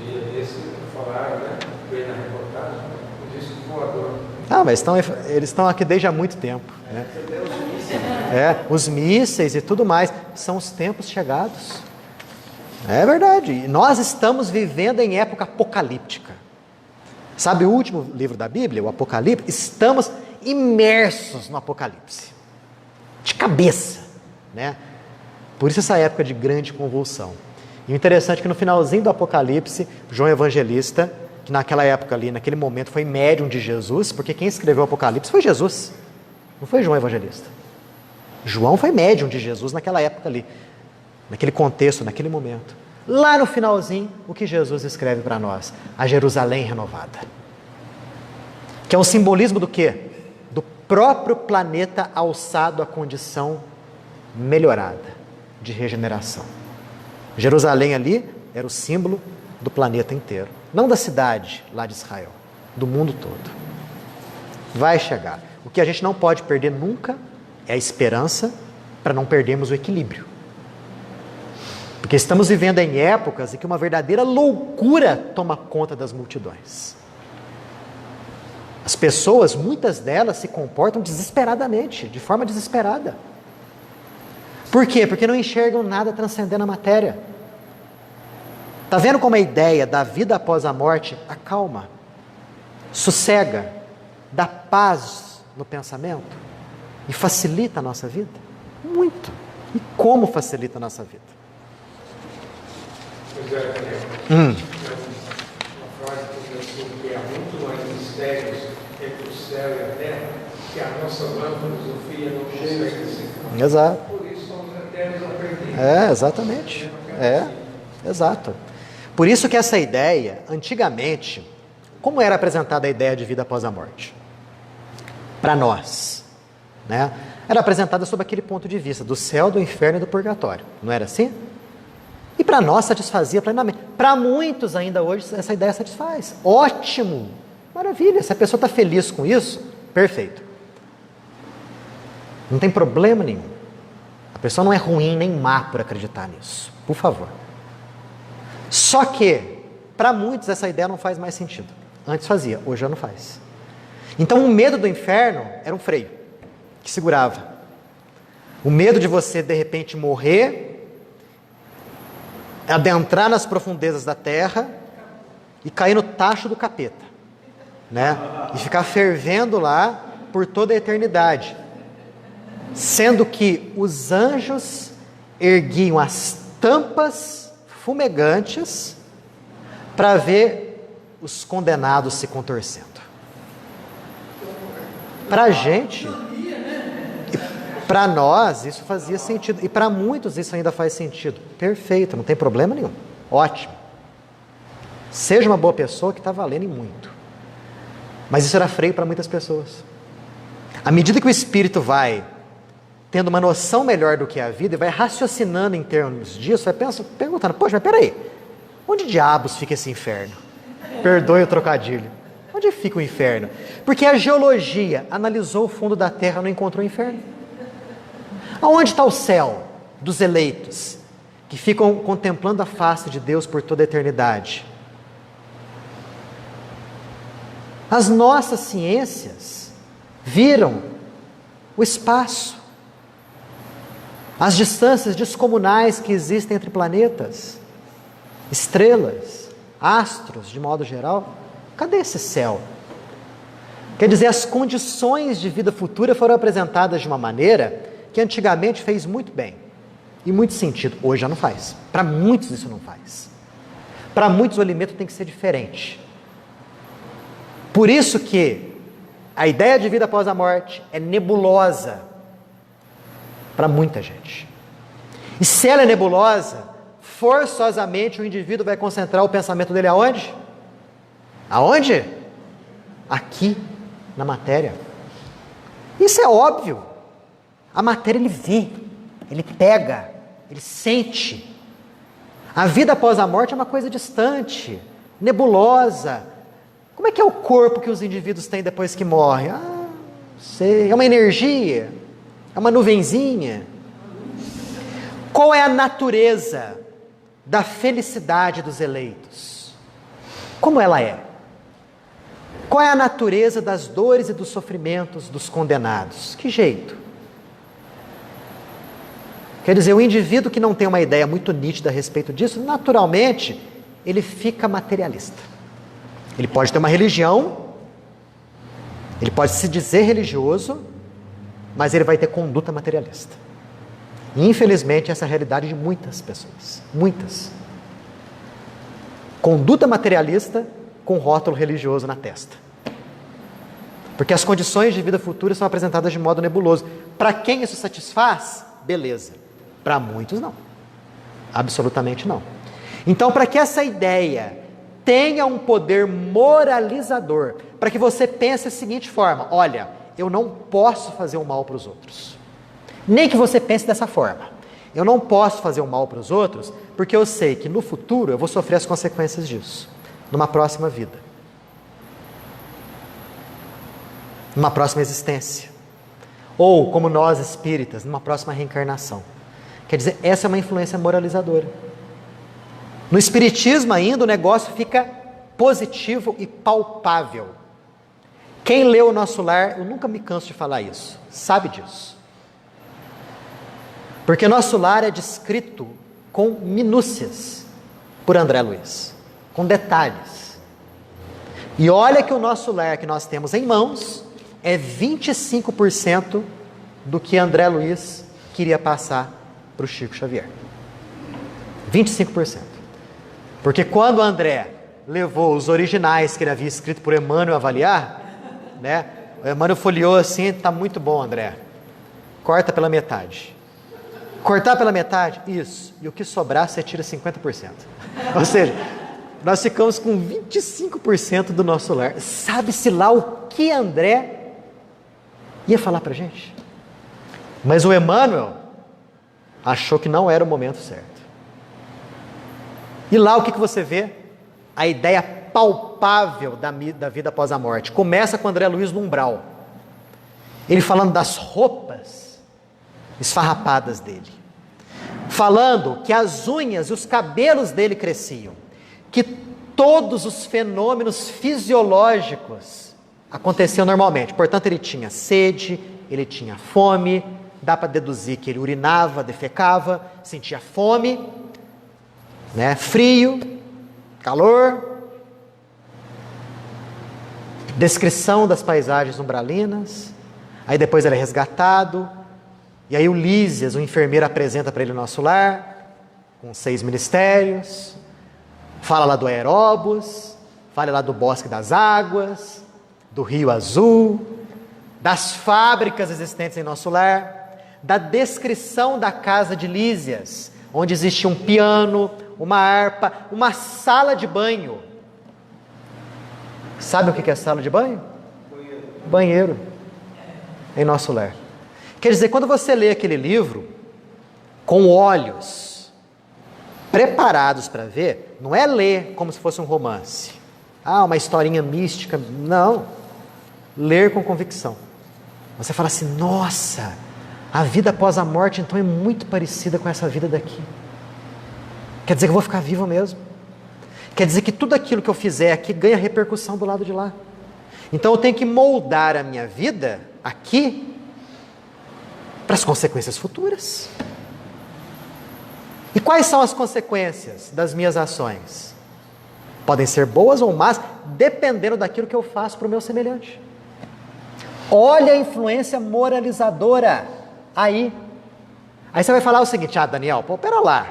dia desse, falaram, né? Veio na reportagem, o disco voador. Ah, mas eles estão aqui desde há muito tempo, né? Os mísseis e tudo mais, são os tempos chegados. É verdade. E nós estamos vivendo em época apocalíptica. Sabe o último livro da Bíblia, o Apocalipse? Estamos imersos no Apocalipse. De cabeça, né? Por isso essa época de grande convulsão. E o interessante é que no finalzinho do Apocalipse, João Evangelista, que naquela época ali, naquele momento, foi médium de Jesus, porque quem escreveu o Apocalipse foi Jesus, não foi João Evangelista. João foi médium de Jesus naquela época ali, naquele contexto, naquele momento. Lá no finalzinho, o que Jesus escreve para nós? A Jerusalém renovada. Que é um simbolismo do quê? Do próprio planeta alçado à condição melhorada de regeneração. Jerusalém ali era o símbolo do planeta inteiro. Não da cidade lá de Israel, do mundo todo. Vai chegar. O que a gente não pode perder nunca é a esperança para não perdermos o equilíbrio. Porque estamos vivendo em épocas em que uma verdadeira loucura toma conta das multidões. As pessoas, muitas delas, se comportam desesperadamente, de forma desesperada. Por quê? Porque não enxergam nada transcendendo a matéria. Está vendo como a ideia da vida após a morte acalma, sossega, dá paz no pensamento e facilita a nossa vida? Muito. E como facilita a nossa vida? Pois é, uma frase que eu penso que há muito mais mistérios entre o céu e a terra que a nossa humana filosofia não consegue decifrar. Exato. Por isso somos eternos aprendidos. Exatamente. Exato. Por isso que essa ideia, antigamente, como era apresentada a ideia de vida após a morte? Para nós, né? Era apresentada sob aquele ponto de vista do céu, do inferno e do purgatório. Não era assim? E para nós satisfazia plenamente. Para muitos ainda hoje essa ideia satisfaz. Ótimo! Maravilha! Se a pessoa está feliz com isso, perfeito. Não tem problema nenhum. A pessoa não é ruim nem má por acreditar nisso. Por favor. Só que, para muitos, essa ideia não faz mais sentido. Antes fazia, hoje já não faz. Então, o medo do inferno era um freio que segurava. O medo de você, de repente, morrer, adentrar nas profundezas da terra e cair no tacho do capeta, né? E ficar fervendo lá por toda a eternidade. Sendo que os anjos erguiam as tampas fumegantes para ver os condenados se contorcendo. Para a gente, para nós, isso fazia sentido. E para muitos isso ainda faz sentido. Perfeito, não tem problema nenhum. Ótimo. Seja uma boa pessoa que está valendo em muito. Mas isso era freio para muitas pessoas. À medida que o espírito vai tendo uma noção melhor do que é a vida e vai raciocinando em termos disso, vai perguntando, poxa, mas peraí, onde diabos fica esse inferno? Perdoe o trocadilho. Onde fica o inferno? Porque a geologia analisou o fundo da terra e não encontrou o inferno. Aonde está o céu dos eleitos, que ficam contemplando a face de Deus por toda a eternidade? As nossas ciências viram o espaço, as distâncias descomunais que existem entre planetas, estrelas, astros, de modo geral. Cadê esse céu? Quer dizer, as condições de vida futura foram apresentadas de uma maneira que antigamente fez muito bem e muito sentido. Hoje já não faz. Para muitos isso não faz. Para muitos o alimento tem que ser diferente. Por isso que a ideia de vida após a morte é nebulosa para muita gente. E se ela é nebulosa, forçosamente o indivíduo vai concentrar o pensamento dele aonde? Aonde? Aqui, na matéria. Isso é óbvio. A matéria ele vê, ele pega, ele sente. A vida após a morte é uma coisa distante, nebulosa. Como é que é o corpo que os indivíduos têm depois que morrem? Ah, sei, é uma energia, é uma nuvenzinha. Qual é a natureza da felicidade dos eleitos? Como ela é? Qual é a natureza das dores e dos sofrimentos dos condenados? Que jeito? Quer dizer, o indivíduo que não tem uma ideia muito nítida a respeito disso, naturalmente, ele fica materialista. Ele pode ter uma religião, ele pode se dizer religioso, mas ele vai ter conduta materialista. E, infelizmente, essa é a realidade de muitas pessoas. Muitas. Conduta materialista com rótulo religioso na testa. Porque as condições de vida futura são apresentadas de modo nebuloso. Para quem isso satisfaz, beleza. Para muitos, não. Absolutamente não. Então, para que essa ideia tenha um poder moralizador, para que você pense da seguinte forma: olha, eu não posso fazer o mal para os outros. Nem que você pense dessa forma. Eu não posso fazer o mal para os outros, porque eu sei que no futuro eu vou sofrer as consequências disso. Numa próxima vida. Numa próxima existência. Ou, como nós espíritas, numa próxima reencarnação. Quer dizer, essa é uma influência moralizadora. No espiritismo ainda o negócio fica positivo e palpável. Quem leu o Nosso Lar, eu nunca me canso de falar isso, sabe disso. Porque Nosso Lar é descrito com minúcias por André Luiz, com detalhes. E olha que o Nosso Lar que nós temos em mãos é 25% do que André Luiz queria passar para o Chico Xavier. 25%. Porque quando André levou os originais que ele havia escrito por Emmanuel avaliar, né, o Emmanuel folheou assim: está muito bom, André, corta pela metade. Cortar pela metade? Isso. E o que sobrar, você tira 50%. Ou seja, nós ficamos com 25% do Nosso Lar. Sabe-se lá o que André ia falar para a gente? Mas o Emmanuel achou que não era o momento certo. E lá o que você vê? A ideia palpável da vida após a morte. Começa com André Luiz no umbral. Ele falando das roupas esfarrapadas dele. Falando que as unhas e os cabelos dele cresciam. Que todos os fenômenos fisiológicos aconteciam normalmente. Portanto, ele tinha sede, ele tinha fome. Dá para deduzir que ele urinava, defecava, sentia fome, né? Frio, calor. Descrição das paisagens umbralinas. Aí depois ele é resgatado. E aí o Lísias, o enfermeiro, apresenta para ele o Nosso Lar, com 6 ministérios. Fala lá do Aeróbus, fala lá do Bosque das Águas, do Rio Azul, das fábricas existentes em Nosso Lar, da descrição da casa de Lísias, onde existia um piano, uma harpa, uma sala de banho. Sabe o que é sala de banho? Banheiro. Em Nosso Lar. Quer dizer, quando você lê aquele livro, com olhos preparados para ver, não é ler como se fosse um romance. Ah, uma historinha mística. Não. Ler com convicção. Você fala assim: nossa, a vida após a morte então é muito parecida com essa vida daqui. Quer dizer que eu vou ficar vivo mesmo. Quer dizer que tudo aquilo que eu fizer aqui ganha repercussão do lado de lá. Então eu tenho que moldar a minha vida aqui para as consequências futuras. E quais são as consequências das minhas ações? Podem ser boas ou más, dependendo daquilo que eu faço para o meu semelhante. Olha a influência moralizadora aí. Aí você vai falar o seguinte: ah, Daniel, pô, pera lá.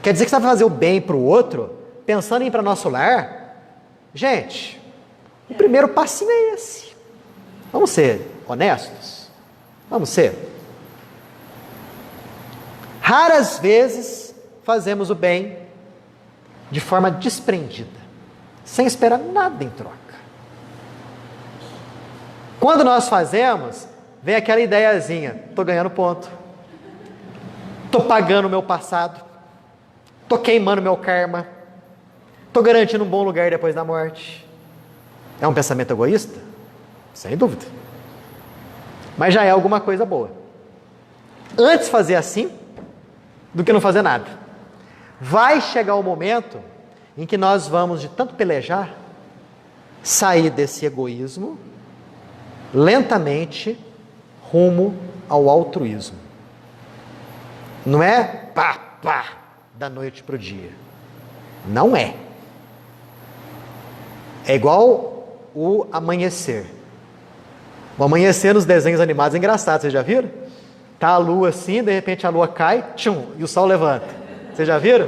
Quer dizer que você vai fazer o bem para o outro, pensando em ir para Nosso Lar? Gente, O primeiro passinho é esse. Vamos ser honestos? Vamos ser. Raras vezes fazemos o bem de forma desprendida, sem esperar nada em troca. Quando nós fazemos, vem aquela ideiazinha: estou ganhando ponto, estou pagando o meu passado, estou queimando meu karma, estou garantindo um bom lugar depois da morte. É um pensamento egoísta? Sem dúvida. Mas já é alguma coisa boa. Antes fazer assim do que não fazer nada. Vai chegar o momento em que nós vamos, de tanto pelejar, sair desse egoísmo lentamente rumo ao altruísmo. Não é pá, da noite para o dia. Não é. É igual o amanhecer. O amanhecer nos desenhos animados é engraçado, vocês já viram? Tá a lua assim, de repente a lua cai, tchum, e o sol levanta. Vocês já viram?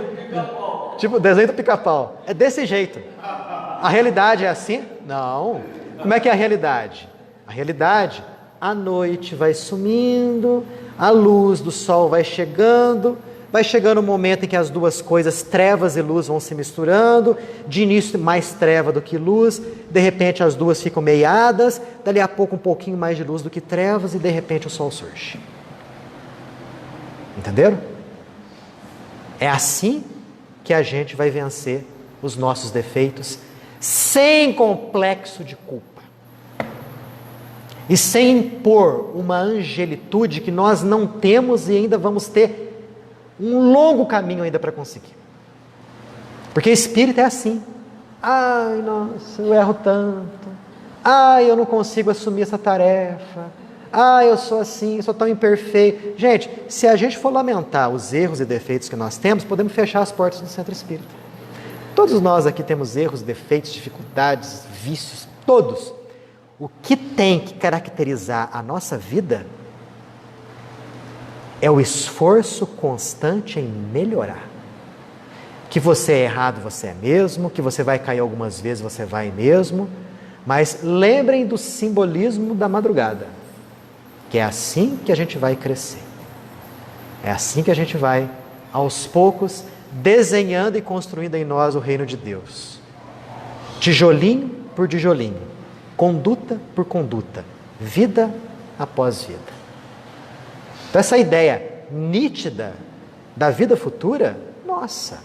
Tipo o desenho do pica-pau. É desse jeito. A realidade é assim? Não. Como é que é a realidade? A realidade, a noite vai sumindo, a luz do sol vai chegando um momento em que as duas coisas, trevas e luz, vão se misturando, de início mais treva do que luz, de repente as duas ficam meiadas, dali a pouco um pouquinho mais de luz do que trevas, e de repente o sol surge. Entenderam? É assim que a gente vai vencer os nossos defeitos, sem complexo de culpa. E sem impor uma angelitude que nós não temos e ainda vamos ter um longo caminho ainda para conseguir. Porque espírito é assim. Ai, nossa, eu erro tanto. Ai, eu não consigo assumir essa tarefa. Ai, eu sou assim, eu sou tão imperfeito. Gente, se a gente for lamentar os erros e defeitos que nós temos, podemos fechar as portas do centro espírita. Todos nós aqui temos erros, defeitos, dificuldades, vícios, todos. O que tem que caracterizar a nossa vida é o esforço constante em melhorar. Que você é errado, você é mesmo, que você vai cair algumas vezes, você vai mesmo, mas lembrem do simbolismo da madrugada, que é assim que a gente vai crescer. É assim que a gente vai, aos poucos, desenhando e construindo em nós o reino de Deus. Tijolinho por tijolinho, conduta por conduta, vida após vida. Então essa ideia nítida da vida futura, nossa,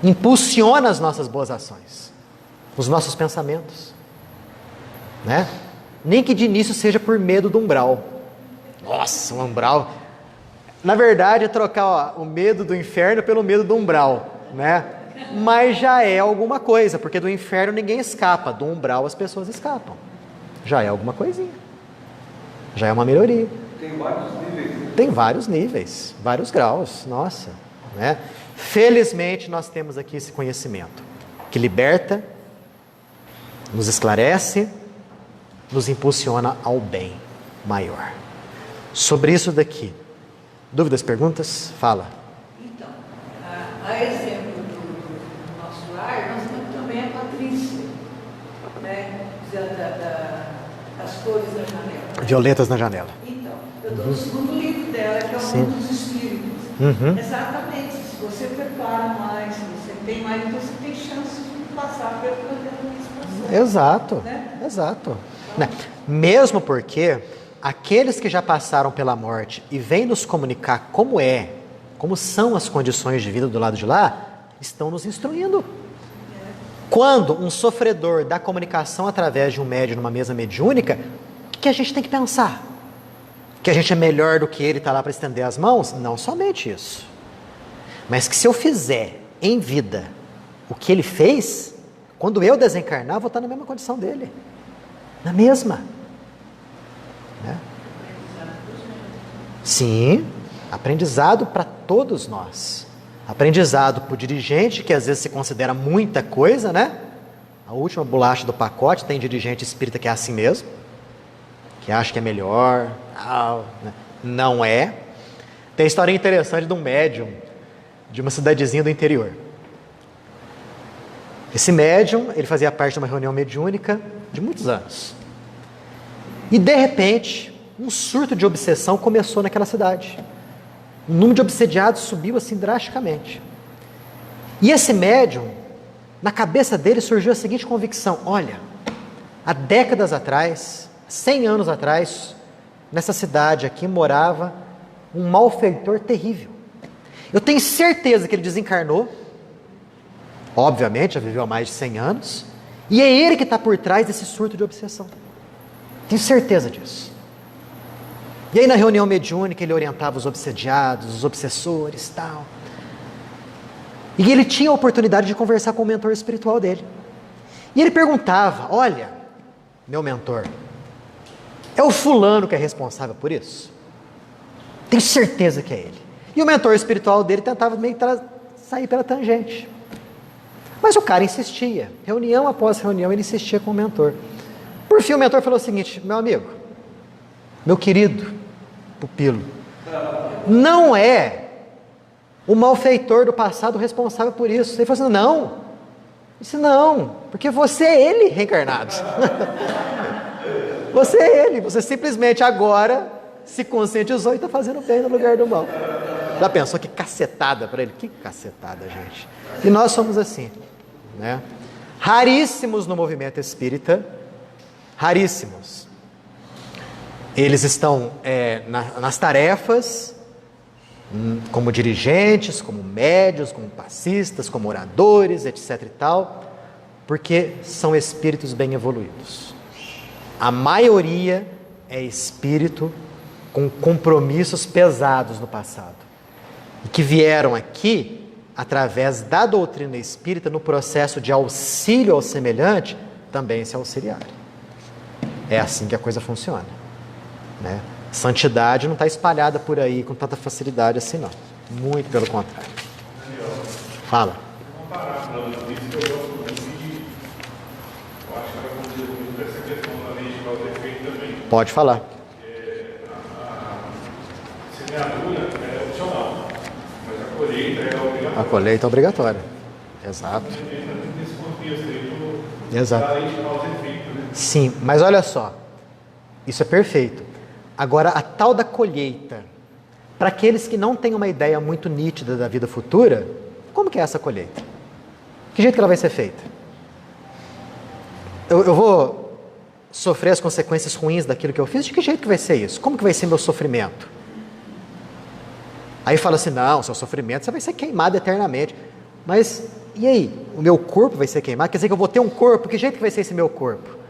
impulsiona as nossas boas ações, os nossos pensamentos, né? Nem que de início seja por medo do umbral. Nossa, um umbral. Na verdade é trocar o medo do inferno pelo medo do umbral, né? Mas já é alguma coisa, porque do inferno ninguém escapa, do umbral as pessoas escapam. Já é alguma coisinha. Já é uma melhoria. Tem vários níveis. Tem vários níveis, vários graus, nossa, né? Felizmente nós temos aqui esse conhecimento que liberta, nos esclarece, nos impulsiona ao bem maior. Sobre isso daqui, dúvidas, perguntas? Fala. Então, a exemplo do nosso lar, nós temos também a Patrícia, né? Das cores na janela. Violetas na janela. Então, eu estou no segundo livro dela, que é o Sim. Mundo dos Espíritos. Uhum. Exatamente, se você prepara mais, se você tem mais, então você tem chance de passar pelo problema de expansão. Exato, Né? exato. Né? Mesmo porque aqueles que já passaram pela morte e vêm nos comunicar como são as condições de vida do lado de lá, estão nos instruindo. Quando um sofredor dá comunicação através de um médium numa mesa mediúnica, o que a gente tem que pensar? Que a gente é melhor do que ele, está lá para estender as mãos? Não somente isso. Mas que se eu fizer em vida o que ele fez, quando eu desencarnar, eu vou estar na mesma condição dele. Na mesma. Né? Sim, aprendizado para todos nós. Aprendizado para o dirigente, que às vezes se considera muita coisa, né? A última bolacha do pacote, tem dirigente espírita que é assim mesmo, que acha que é melhor, não é. Tem história interessante de um médium de uma cidadezinha do interior. Esse médium, ele fazia parte de uma reunião mediúnica de muitos anos. E de repente, um surto de obsessão começou naquela cidade. O número de obsediados subiu assim drasticamente. E esse médium, na cabeça dele surgiu a seguinte convicção: olha, há décadas atrás, 100 anos atrás, nessa cidade aqui morava um malfeitor terrível. Eu tenho certeza que ele desencarnou, obviamente já viveu há mais de 100 anos, e é ele que está por trás desse surto de obsessão. Tenho certeza disso. E aí na reunião mediúnica ele orientava os obsediados, os obsessores, tal. E ele tinha a oportunidade de conversar com o mentor espiritual dele. E ele perguntava: olha, meu mentor, é o fulano que é responsável por isso? Tenho certeza que é ele. E o mentor espiritual dele tentava meio sair pela tangente. Mas o cara insistia. Reunião após reunião ele insistia com o mentor. Por fim o mentor falou o seguinte: meu amigo, meu querido pupilo, não é o malfeitor do passado responsável por isso. Ele falou assim: não, disse não, porque você é ele reencarnado. Você é ele, você simplesmente agora se conscientizou e está fazendo bem no lugar do mal. Já pensou que cacetada para ele? Que cacetada, gente. E nós somos assim, né? Raríssimos no movimento espírita, raríssimos. Eles estão nas tarefas, como dirigentes, como médios, como passistas, como oradores, etc e tal, porque são espíritos bem evoluídos. A maioria é espírito com compromissos pesados no passado, e que vieram aqui, através da doutrina espírita, no processo de auxílio ao semelhante, também se auxiliarem. É assim que a coisa funciona, né? Santidade não está espalhada por aí com tanta facilidade assim, não. Muito pelo contrário. Fala. Uma parábola disso que eu gosto muito de. Eu acho que vai conduzir muito essa questão da lei de causa e efeito também. Pode falar. A semeadura é opcional, mas a colheita é obrigatória. A colheita é obrigatória. Exato. Nesse contexto aí, Exato. da lei de causa e efeito, né? Sim, mas olha só, isso é perfeito. Agora, a tal da colheita, para aqueles que não têm uma ideia muito nítida da vida futura, como que é essa colheita? Que jeito que ela vai ser feita? Eu vou sofrer as consequências ruins daquilo que eu fiz? De que jeito que vai ser isso? Como que vai ser meu sofrimento? Aí fala assim: não, seu sofrimento você vai ser queimado eternamente. Mas, e aí? O meu corpo vai ser queimado? Quer dizer que eu vou ter um corpo? Que jeito que vai ser esse meu corpo?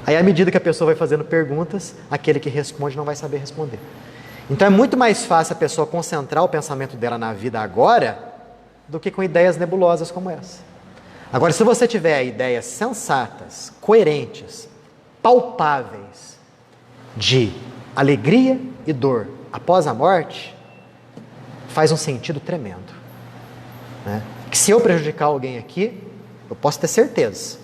Aí, à medida que a pessoa vai fazendo perguntas, aquele que responde não vai saber responder. Então, é muito mais fácil a pessoa concentrar o pensamento dela na vida agora do que com ideias nebulosas como essa. Agora, se você tiver ideias sensatas, coerentes, palpáveis, de alegria e dor após a morte, faz um sentido tremendo, né? Que se eu prejudicar alguém aqui, eu posso ter certeza.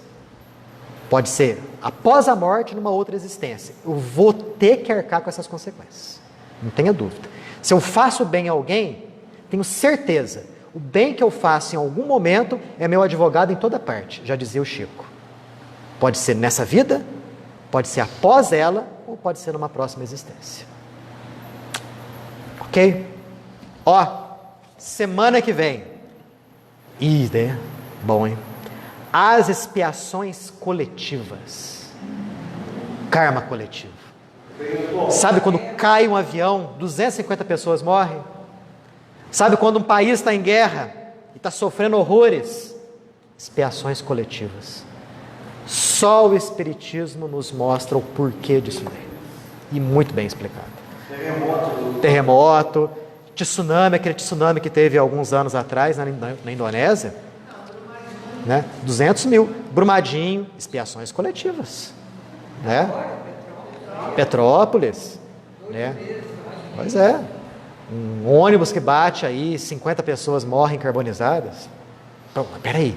Pode ser após a morte, numa outra existência. Eu vou ter que arcar com essas consequências. Não tenha dúvida. Se eu faço bem a alguém, tenho certeza. O bem que eu faço em algum momento é meu advogado em toda parte. Já dizia o Chico. Pode ser nessa vida, pode ser após ela, ou pode ser numa próxima existência. Ok? Ó, semana que vem. Ih, né? Bom, hein? As expiações coletivas. Karma coletivo. Sabe quando cai um avião, 250 pessoas morrem? Sabe quando um país está em guerra e está sofrendo horrores? Expiações coletivas. Só o Espiritismo nos mostra o porquê disso daí. E muito bem explicado. Terremoto, tsunami, aquele tsunami que teve alguns anos atrás na Indonésia, né? 200 mil. Brumadinho, expiações coletivas, né? Petrópolis, né? Pois é. Um ônibus que bate aí, 50 pessoas morrem carbonizadas. Então, peraí.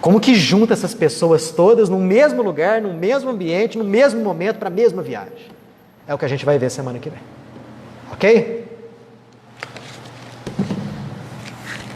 Como que junta essas pessoas todas no mesmo lugar, no mesmo ambiente, no mesmo momento, para a mesma viagem? É o que a gente vai ver semana que vem. Ok?